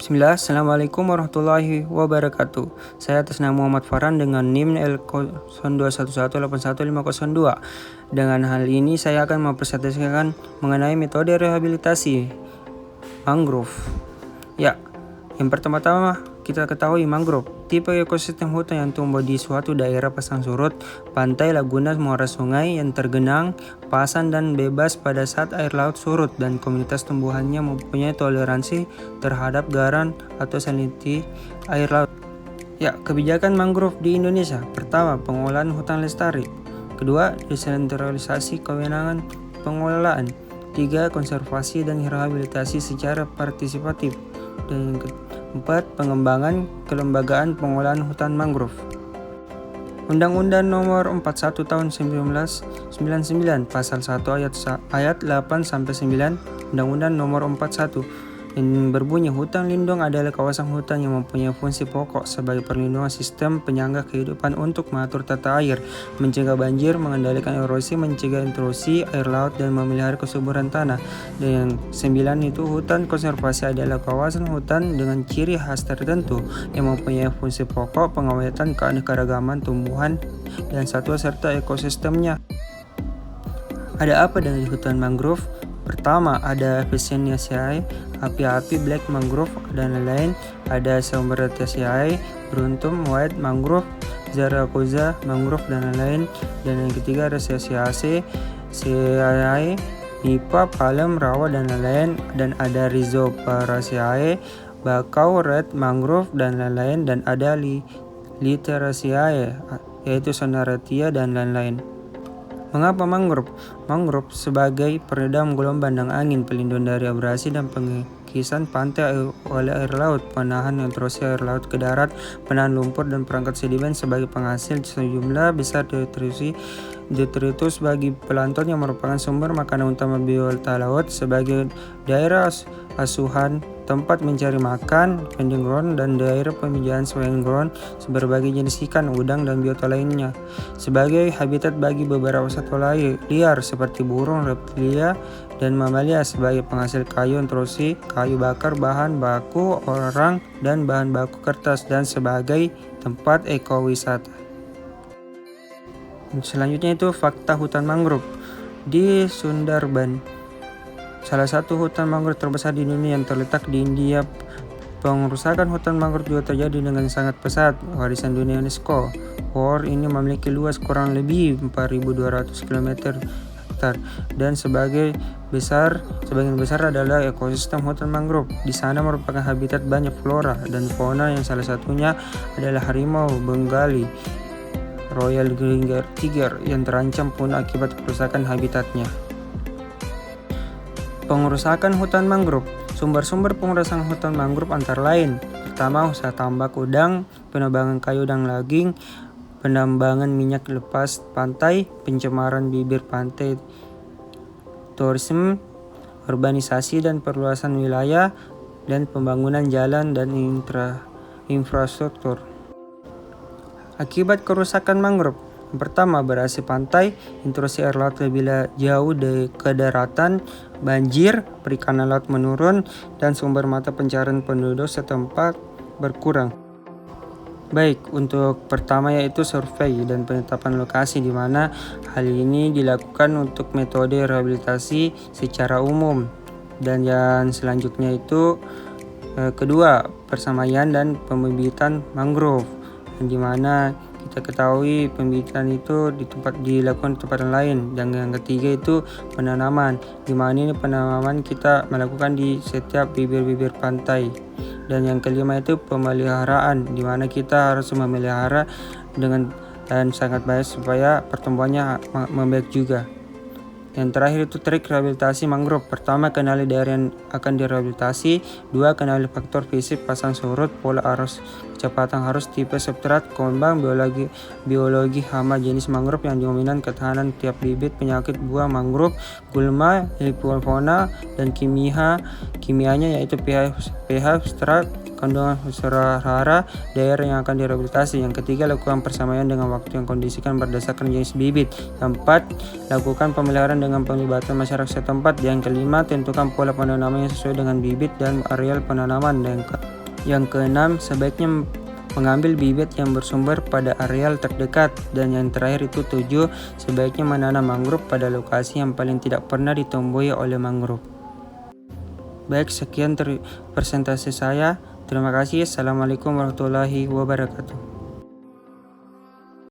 Bismillah, Assalamualaikum warahmatullahi wabarakatuh. Saya atas nama Muhammad Farhan dengan NIM L0211818502. Dengan hal ini saya akan mempresentasikan mengenai metode rehabilitasi mangrove. Ya, yang pertama-tama kita ketahui mangrove, tipe ekosistem hutan yang tumbuh di suatu daerah pasang surut, pantai, laguna, muara sungai yang tergenang, pasang dan bebas pada saat air laut surut, dan komunitas tumbuhannya mempunyai toleransi terhadap garam atau salinity air laut. Ya, kebijakan mangrove di Indonesia. Pertama, pengelolaan hutan lestari. Kedua, desentralisasi kewenangan pengelolaan. Tiga, konservasi dan rehabilitasi secara partisipatif. Dan yang keempat, pengembangan kelembagaan pengelolaan hutan mangrove. Undang-Undang Nomor 41 Tahun 1999 Pasal 1 ayat 8 sampai 9 Undang-Undang Nomor 41 yang berbunyi hutan lindung adalah kawasan hutan yang mempunyai fungsi pokok sebagai perlindungan sistem penyangga kehidupan untuk mengatur tata air, mencegah banjir, mengendalikan erosi, mencegah intrusi air laut, dan memelihara kesuburan tanah. Dan yang 9 itu hutan konservasi adalah kawasan hutan dengan ciri khas tertentu yang mempunyai fungsi pokok, pengaweten keanekaragaman tumbuhan dan satwa serta ekosistemnya. Ada apa dengan hutan mangrove? Pertama, ada Avicennaceae, api-api, black mangrove, dan lain-lain. Ada Sombreraceae, Bruntum, white mangrove, Zaragoza mangrove, dan lain-lain. Dan yang ketiga ada Caesaceae, Seae, Nipa, palem, rawa, dan lain-lain. Dan ada Rhizoparaceae, bakau, red mangrove, dan lain-lain. Dan ada Literaceae, yaitu Sonaratia, dan lain-lain. Mengapa mangrove? Mangrove sebagai peredam gelombang dan angin, pelindung dari abrasi dan pengikisan pantai oleh air laut, penahan intrusi air laut ke darat, penahan lumpur dan perangkat sedimen sebagai penghasil sejumlah besar detritus bagi plankton yang merupakan sumber makanan utama biota laut, sebagai daerah asuhan, tempat mencari makan, feeding ground, dan daerah pemijahan swaying ground berbagai jenis ikan, udang, dan biota lainnya, sebagai habitat bagi beberapa satwa liar seperti burung, reptilia, dan mamalia, sebagai penghasil kayu intrusi, kayu bakar, bahan baku orang, dan bahan baku kertas, dan sebagai tempat ekowisata. Selanjutnya itu fakta hutan mangrove di Sundarban. Salah satu hutan mangrove terbesar di dunia yang terletak di India. Pengerusakan hutan mangrove juga terjadi dengan sangat pesat. Warisan dunia UNESCO. WOR ini memiliki luas kurang lebih 4.200 km hektar dan sebagian besar adalah ekosistem hutan mangrove. Di sana merupakan habitat banyak flora dan fauna yang salah satunya adalah harimau Bengali, Royal Tiger yang terancam punah akibat kerusakan habitatnya. Pengerusakan hutan mangrove. Sumber-sumber pengerusakan hutan mangrove antara lain: pertama, usaha tambak udang, penebangan kayu dan logging, penambangan minyak lepas pantai, pencemaran bibir pantai, tourisme, urbanisasi dan perluasan wilayah, dan pembangunan jalan dan infrastruktur. Akibat kerusakan mangrove. Yang pertama, berasi pantai, intrusi air laut lebih jauh ke daratan, banjir, perikanan laut menurun, dan sumber mata pencarian penduduk setempat berkurang. Baik, untuk pertama yaitu survei dan penetapan lokasi, di mana hal ini dilakukan untuk metode rehabilitasi secara umum. Dan yang selanjutnya itu kedua, persamaian dan pembibitan mangrove, di mana kita ketahui pembibitan itu dilakukan di tempat lain. Dan yang ketiga itu penanaman, di mana ini penanaman kita melakukan di setiap bibir-bibir pantai. Dan yang kelima itu pemeliharaan, di mana kita harus memelihara dengan sangat baik supaya pertumbuhannya membaik juga. Yang terakhir itu trik rehabilitasi mangrove. Pertama, kenali daerah yang akan direhabilitasi. Dua, kenali faktor fisik, pasang surut, pola arus, kecepatan arus, tipe substrat, kembang, biologi hama jenis mangrove yang dominan, ketahanan tiap bibit, penyakit buah mangrove, gulma, fauna, dan kimianya yaitu pH substrat, kandungan unsur hara daerah yang akan direhabilitasi. Yang ketiga, lakukan persamaan dengan waktu yang kondisikan berdasarkan jenis bibit. Yang keempat, lakukan pemeliharaan dengan pelibatan masyarakat setempat. Yang kelima, tentukan pola penanaman yang sesuai dengan bibit dan areal penanaman. Yang keenam, sebaiknya mengambil bibit yang bersumber pada areal terdekat. Dan yang terakhir itu 7, sebaiknya menanam mangrove pada lokasi yang paling tidak pernah ditumbuhi oleh mangrove. Baik, sekian presentasi saya. Terima kasih. Assalamualaikum warahmatullahi wabarakatuh.